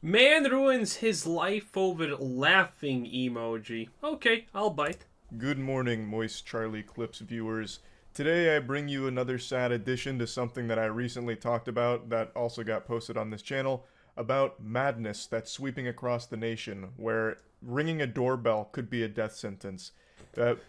Man ruins his life over laughing emoji. Okay, I'll bite. Good morning, Moist Charlie Clips viewers. Today I bring you another sad addition to something that I recently talked about that also got posted on this channel about madness that's sweeping across the nation, where ringing a doorbell could be a death sentence.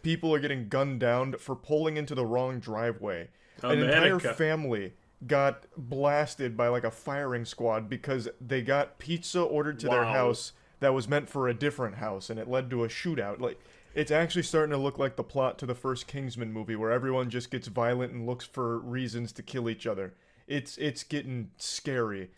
People are getting gunned down for pulling into the wrong driveway. An entire America. family got blasted by like a firing squad because they got pizza ordered to their Wow. house that was meant for a different house, and it led to a shootout. Like, it's actually starting to look like the plot to the first Kingsman movie, where everyone just gets violent and looks for reasons to kill each other. It's getting scary.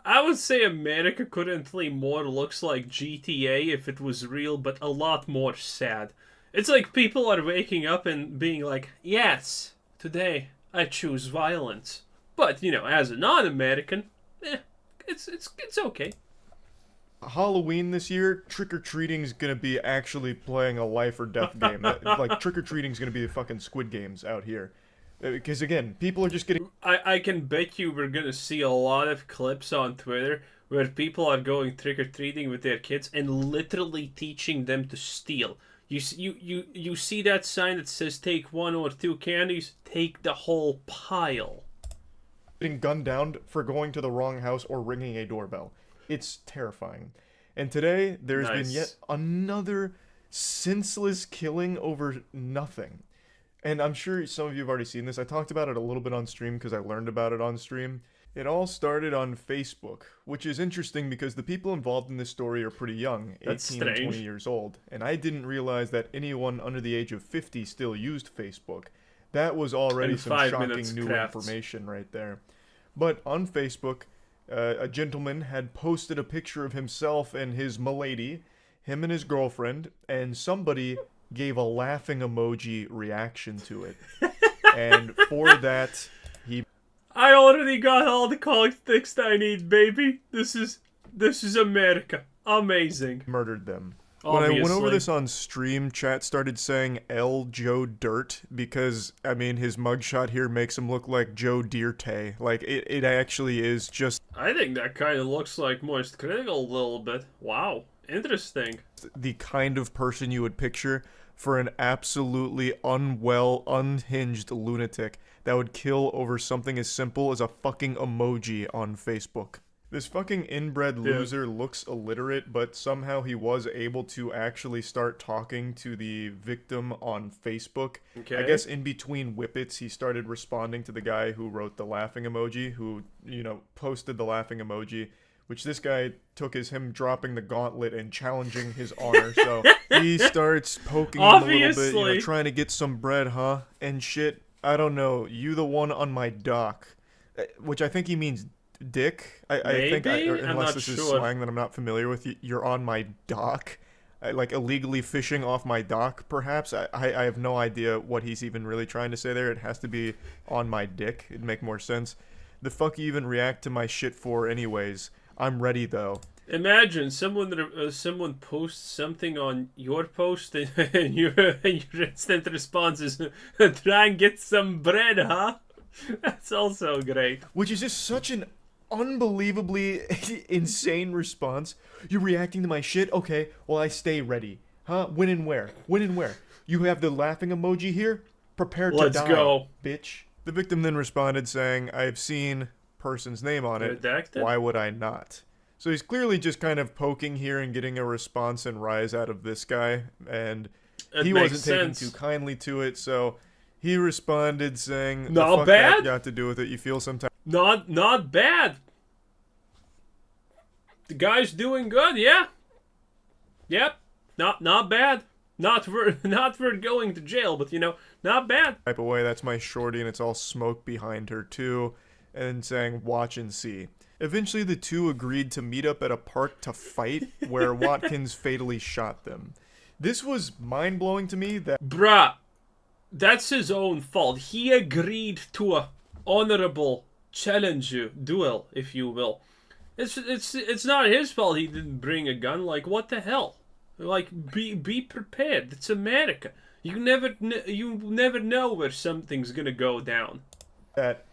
I would say America currently more looks like GTA if it was real, but a lot more sad. It's like people are waking up and being like, yes, today I choose violence. But, as a non-American, it's okay. Halloween this year, trick-or-treating's gonna be actually playing a life or death game. Like, trick-or-treating's gonna be the fucking Squid Games out here. Because, again, people are just getting... I can bet you we're gonna see a lot of clips on Twitter where people are going trick-or-treating with their kids and literally teaching them to steal. You see that sign that says take one or two candies? Take the whole pile. getting gunned down for going to the wrong house or ringing a doorbell. It's terrifying. And today, there's been yet another senseless killing over nothing. And I'm sure some of you have already seen this. I talked about it a little bit on stream because I learned about it on stream. It all started on Facebook, which is interesting because the people involved in this story are pretty young, 18 and 20 years old. And I didn't realize that anyone under the age of 50 still used Facebook. That was already some shocking new information right there. But on Facebook, a gentleman had posted a picture of himself and his milady, him and his girlfriend, and somebody gave a laughing emoji reaction to it. And for that, I already got all the context I need, baby. This is America. Amazing. Murdered them. Obviously. When I went over this on stream, chat started saying L. Joe Dirt because, I mean, his mugshot here makes him look like Joe Dirte. Like, it actually is just... I think that kind of looks like Moist Critical a little bit. Wow. Interesting. The kind of person you would picture for an absolutely unwell, unhinged lunatic that would kill over something as simple as a fucking emoji on Facebook. This fucking inbred loser looks illiterate, but somehow he was able to actually start talking to the victim on Facebook. Okay. I guess in between whippets, he started responding to the guy who wrote the laughing emoji, who, posted the laughing emoji, which this guy took as him dropping the gauntlet and challenging his honor. So he starts poking him a little bit, trying to get some bread, huh? And shit, I don't know, you the one on my dock. Which I think he means dick. I think, unless this is slang that I'm not familiar with, you're on my dock. Like illegally fishing off my dock, perhaps. I have no idea what he's even really trying to say there. It has to be on my dick. It'd make more sense. The fuck you even react to my shit for anyways? I'm ready though. Imagine someone posts something on your post and your instant response is try and get some bread, huh? That's also great. Which is just such an unbelievably insane response. You're reacting to my shit? Okay, well I stay ready. Huh? When and where? When and where? You have the laughing emoji here? Prepare to die. Let's go. Bitch. The victim then responded saying, I've seen person's name on it. Redacted? Why would I not? So he's clearly just kind of poking here and getting a response and rise out of this guy, and he wasn't taking too kindly to it, so he responded saying, "Not the fuck bad. That got to do with it. You feel sometimes not bad. The guy's doing good, yeah. Yep, not bad. Not for going to jail, but not bad. Type away. That's my shorty, and it's all smoke behind her too, and saying, watch and see. Eventually, the two agreed to meet up at a park to fight, where Watkins fatally shot them. This was mind-blowing to me that... Bruh, that's his own fault. He agreed to a honorable challenge duel, if you will. It's not his fault he didn't bring a gun. Like, what the hell? Like, be prepared. It's America. You never know where something's gonna go down. That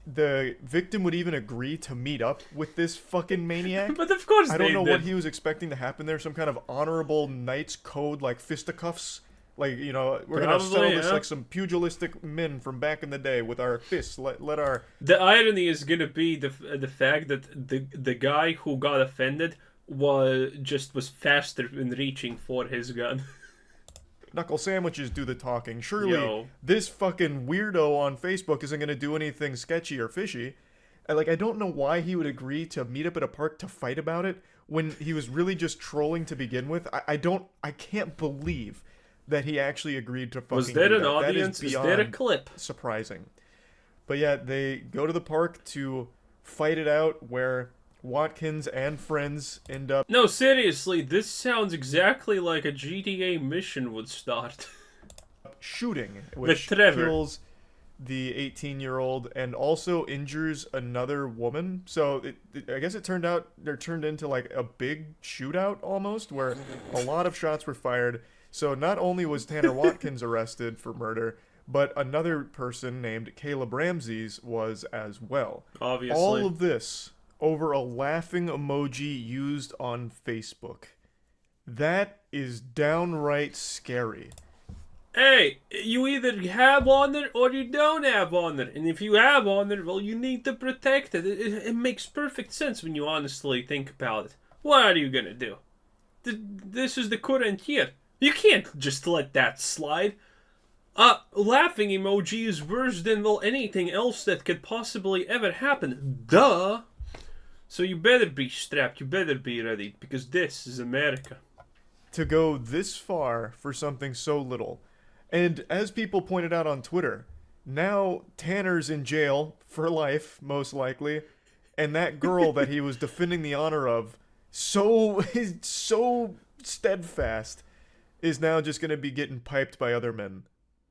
the victim would even agree to meet up with this fucking maniac. But of course I they don't know did. what he was expecting to happen there. Some kind of honorable knight's code, like fisticuffs. Like, you know, we're going to settle this like some pugilistic men from back in the day with our fists. Let our... The irony is going to be the fact that the guy who got offended was faster in reaching for his gun. Knuckle sandwiches do the talking. Surely this fucking weirdo on Facebook isn't going to do anything sketchy or fishy. Like, I don't know why he would agree to meet up at a park to fight about it when he was really just trolling to begin with. I can't believe that he actually agreed to fucking Was there an that. audience? Is there a clip? Surprising. But yeah, they go to the park to fight it out where Watkins and friends end up... No, seriously, this sounds exactly like a GTA mission would start. shooting, which kills the 18-year-old and also injures another woman. So I guess it turned into like a big shootout almost, where a lot of shots were fired. So not only was Tanner Watkins arrested for murder, but another person named Caleb Ramses was as well. Obviously. All of this over a laughing emoji used on Facebook. That is downright scary. Hey, you either have honor or you don't have honor. And if you have honor, well, you need to protect it. It makes perfect sense when you honestly think about it. What are you gonna do? This is the current year. You can't just let that slide. Laughing emoji is worse than, well, anything else that could possibly ever happen. Duh! So you better be strapped, you better be ready, because this is America. To go this far for something so little. And as people pointed out on Twitter, now Tanner's in jail for life, most likely, and that girl that he was defending the honor of, so steadfast, is now just going to be getting piped by other men.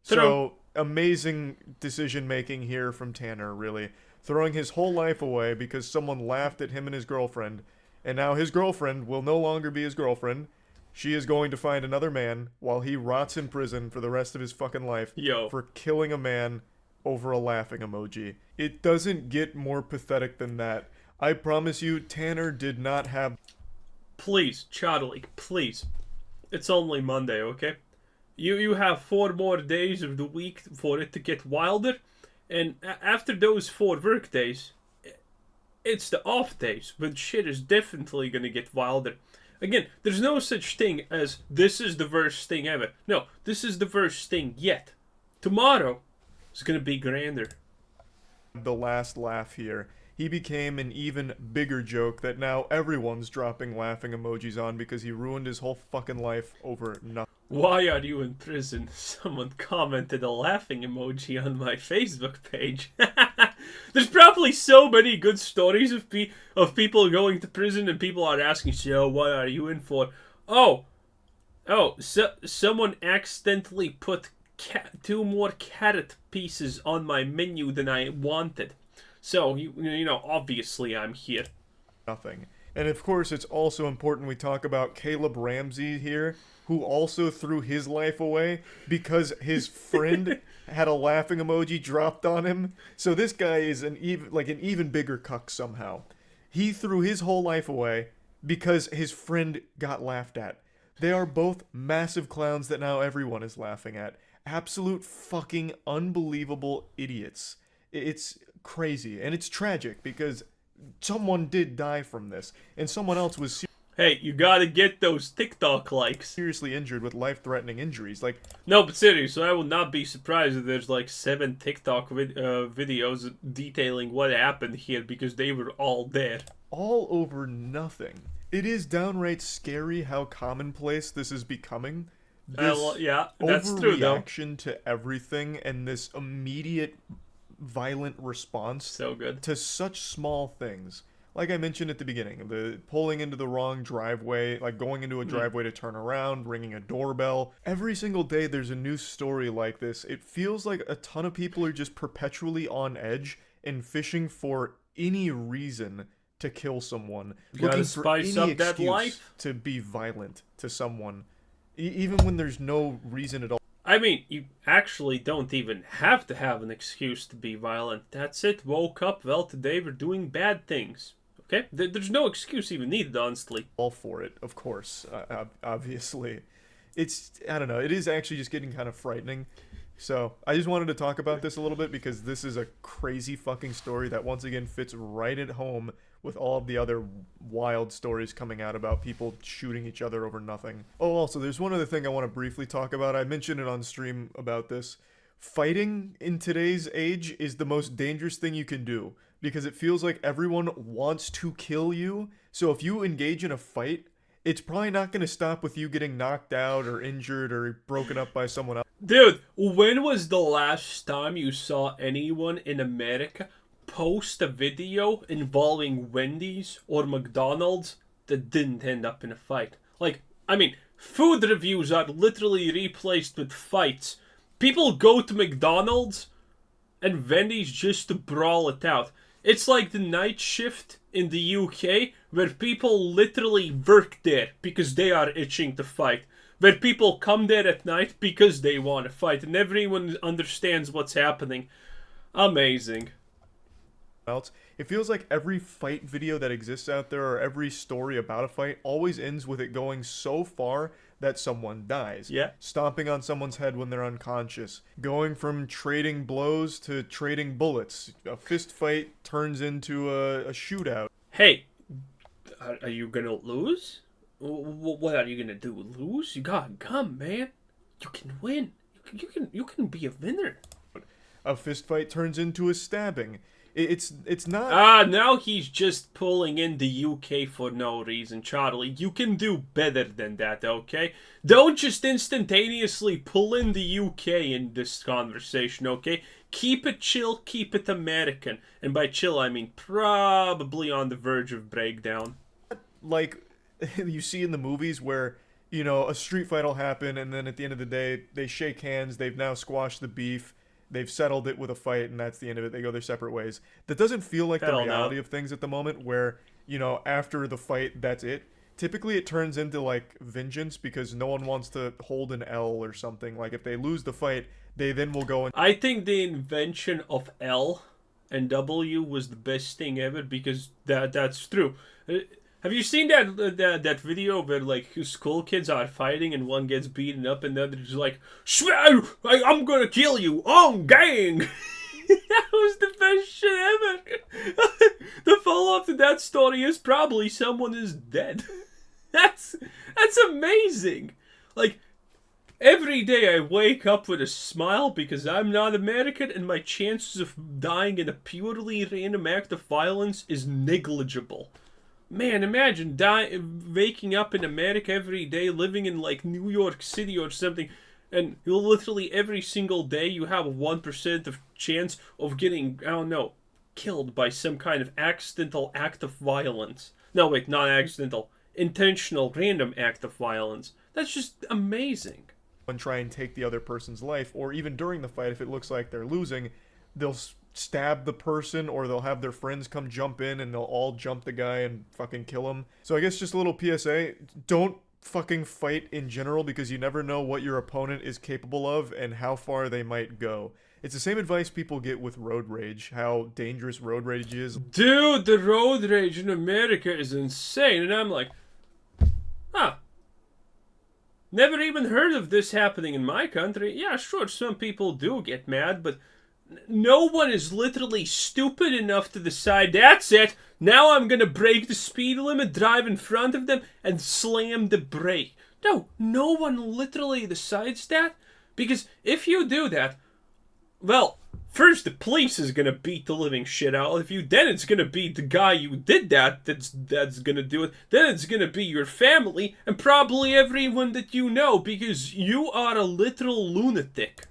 So, amazing decision-making here from Tanner, really. Throwing his whole life away because someone laughed at him and his girlfriend, and now his girlfriend will no longer be his girlfriend. She is going to find another man while he rots in prison for the rest of his fucking life for killing a man over a laughing emoji. It doesn't get more pathetic than that. I promise you, Tanner did not have... Please, Charlie, please. It's only Monday, okay? You have 4 more days of the week for it to get wilder, and after those 4 work days, it's the off days, when shit is definitely gonna get wilder. Again, there's no such thing as this is the worst thing ever. No, this is the worst thing yet. Tomorrow is gonna be grander. The last laugh here. He became an even bigger joke that now everyone's dropping laughing emojis on because he ruined his whole fucking life over nothing. Why are you in prison? Someone commented a laughing emoji on my Facebook page. There's probably so many good stories of people going to prison and people are asking, so what are you in for? Someone accidentally put 2 more carrot pieces on my menu than I wanted. So, you know, obviously I'm here. Nothing. And of course, it's also important we talk about Caleb Ramsey here, who also threw his life away because his friend had a laughing emoji dropped on him. So this guy is an even bigger cuck somehow. He threw his whole life away because his friend got laughed at. They are both massive clowns that now everyone is laughing at. Absolute fucking unbelievable idiots. It's crazy, and it's tragic because someone did die from this, and someone else was hey, you gotta get those TikTok likes. Seriously injured with life-threatening injuries. Like, no, but seriously, I would not be surprised if there's like 7 TikTok videos detailing what happened here because they were all dead. All over nothing. It is downright scary how commonplace this is becoming. This yeah, that's true though. Overreaction to everything and this immediate violent response to such small things. Like I mentioned at the beginning, the pulling into the wrong driveway, like going into a driveway to turn around, ringing a doorbell. Every single day there's a new story like this. It feels like a ton of people are just perpetually on edge and fishing for any reason to kill someone. Looking for any excuse to be violent to someone. Even when there's no reason at all. I mean, you actually don't even have to have an excuse to be violent. That's it. Woke up, well, today we're doing bad things. Okay? There's no excuse even needed, honestly. All for it, of course, obviously. I don't know, it is actually just getting kind of frightening. So, I just wanted to talk about this a little bit because this is a crazy fucking story that once again fits right at home with all of the other wild stories coming out about people shooting each other over nothing. Oh, also, there's one other thing I want to briefly talk about. I mentioned it on stream about this. Fighting in today's age is the most dangerous thing you can do because it feels like everyone wants to kill you. So if you engage in a fight, it's probably not going to stop with you getting knocked out or injured or broken up by someone else. Dude, when was the last time you saw anyone in America post a video involving Wendy's or McDonald's that didn't end up in a fight? Like, I mean, food reviews are literally replaced with fights. People go to McDonald's and Wendy's just to brawl it out. It's like the night shift in the UK where people literally work there because they are itching to fight. Where people come there at night because they want to fight and everyone understands what's happening. Amazing. It feels like every fight video that exists out there or every story about a fight always ends with it going so far that someone dies. Yeah. Stomping on someone's head when they're unconscious. Going from trading blows to trading bullets. A fist fight turns into a shootout. Hey, are you gonna lose? What are you gonna do? Lose? You gotta come, man. You can win. You can be a winner. A fist fight turns into a stabbing. It's not... now he's just pulling in the UK for no reason, Charlie. You can do better than that, okay? Don't just instantaneously pull in the UK in this conversation, okay? Keep it chill, keep it American. And by chill, I mean probably on the verge of breakdown. Like you see in the movies where, you know, a street fight will happen and then at the end of the day, they shake hands, they've now squashed the beef. They've settled it with a fight, and that's the end of it. They go their separate ways. That doesn't feel like the reality of things at the moment, where, you know, after the fight, that's it. Typically, it turns into, like, vengeance, because no one wants to hold an L or something. Like, if they lose the fight, they then will go and... I think the invention of L and W was the best thing ever, because that's true. Have you seen that video where, like, school kids are fighting and one gets beaten up and the other's like, I'm gonna kill you, oh, gang! That was the best shit ever! The follow-up to that story is probably someone is dead. That's amazing! Like, every day I wake up with a smile because I'm not American and my chances of dying in a purely random act of violence is negligible. Man, imagine waking up in America every day, living in like New York City or something, and literally every single day you have a 1% of chance of getting, I don't know, killed by some kind of accidental act of violence. No, wait, not accidental. Intentional, random act of violence. That's just amazing. And try and take the other person's life, or even during the fight, if it looks like they're losing, they'll stab the person, or they'll have their friends come jump in and they'll all jump the guy and fucking kill him. So I guess just a little PSA, don't fucking fight in general because you never know what your opponent is capable of and how far they might go. It's the same advice people get with road rage, how dangerous road rage is. Dude, the road rage in America is insane, and I'm like, huh. Never even heard of this happening in my country. Yeah, sure, some people do get mad, but no one is literally stupid enough to decide, that's it, now I'm gonna break the speed limit, drive in front of them, and slam the brake. No one literally decides that, because if you do that, well, first the police is gonna beat the living shit out of you, then it's gonna be the guy you did that's gonna do it, then it's gonna be your family, and probably everyone that you know, because you are a literal lunatic.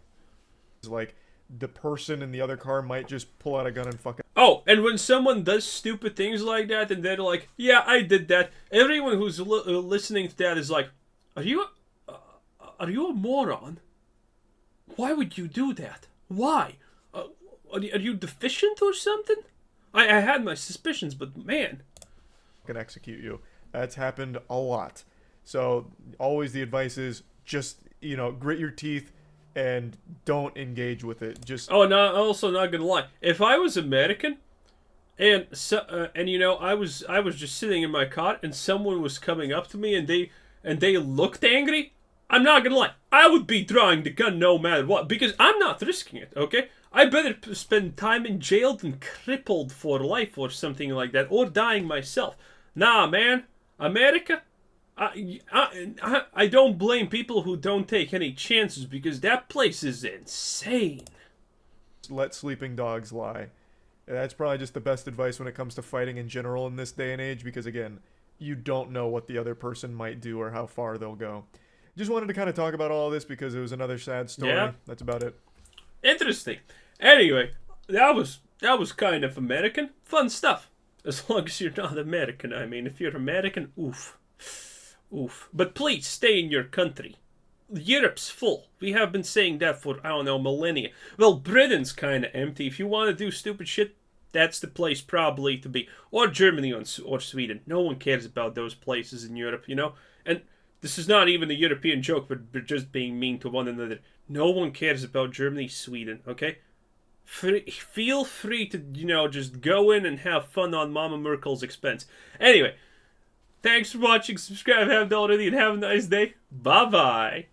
Like, the person in the other car might just pull out a gun and fucking... Oh, and when someone does stupid things like that, and they're like, yeah, I did that, everyone who's listening to that is like, are you a moron? Why would you do that? Why? Are you deficient or something? I had my suspicions, but man. Can execute you. That's happened a lot. So, always the advice is just, you know, grit your teeth and don't engage with it. Just also not gonna lie. If I was American, and I was just sitting in my car, and someone was coming up to me, and they looked angry, I'm not gonna lie, I would be drawing the gun no matter what, because I'm not risking it. Okay, I better spend time in jail than crippled for life or something like that, or dying myself. Nah, man, America. I don't blame people who don't take any chances, because that place is insane. Let sleeping dogs lie. That's probably just the best advice when it comes to fighting in general in this day and age, because again, you don't know what the other person might do or how far they'll go. Just wanted to kind of talk about all this because it was another sad story. Yeah. That's about it. Interesting. Anyway, that was kind of American. Fun stuff. As long as you're not American, I mean. If you're American, oof. Oof. But please, stay in your country. Europe's full. We have been saying that for, I don't know, millennia. Well, Britain's kind of empty. If you want to do stupid shit, that's the place probably to be. Or Germany or Sweden. No one cares about those places in Europe, you know? And this is not even a European joke, but we're just being mean to one another. No one cares about Germany, Sweden, okay? Feel free to, just go in and have fun on Mama Merkel's expense. Anyway, thanks for watching. Subscribe if you haven't already, and have a nice day. Bye-bye.